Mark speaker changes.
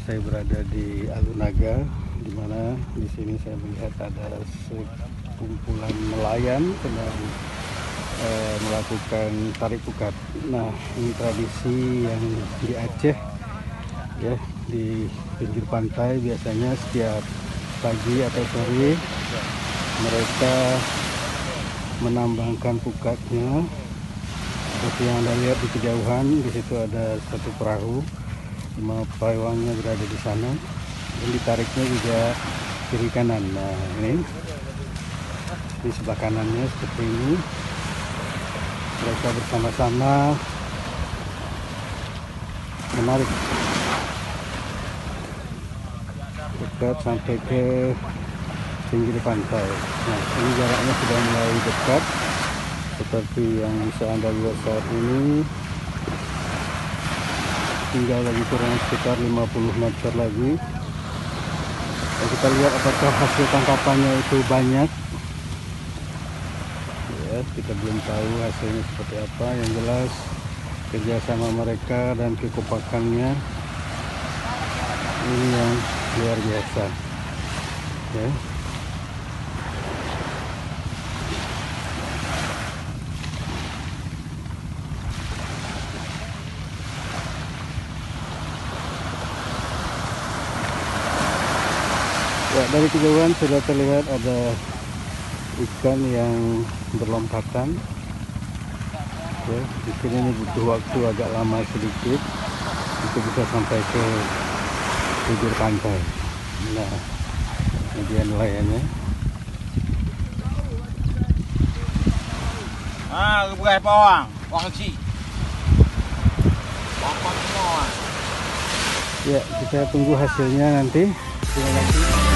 Speaker 1: saya berada di Alunaga, di mana di sini saya melihat ada sekumpulan nelayan sedang melakukan tarik pukat. Nah, ini tradisi yang di Aceh, ya, di pinggir pantai biasanya setiap pagi atau sore mereka menambangkan pukatnya. Seperti yang Anda lihat di kejauhan, di situ ada satu perahu, 5 pawangnya berada di sana, dan ditariknya juga kiri kanan. Nah, ini di sebelah kanannya seperti ini, mereka bersama-sama menarik pukat sampai ke pinggir pantai. Nah, ini jaraknya sudah mulai dekat seperti yang bisa Anda lihat saat ini. Tinggal lagi kurang sekitar 50 meter lagi. Dan kita lihat apakah hasil tangkapannya itu banyak. Ya, kita belum tahu hasilnya seperti apa. Yang jelas kerjasama mereka dan kekompakannya ini yang luar biasa. Ya. Ya, dari kejauhan sudah terlihat ada ikan yang berlompatan. Ya, di sini ini butuh waktu agak lama sedikit untuk bisa sampai ke bibir pantai. Nah, kemudian nelayannya.
Speaker 2: Bukan pawang, pawang kecil. Pawang semua.
Speaker 1: Ya, kita tunggu hasilnya nanti. Terima kasih.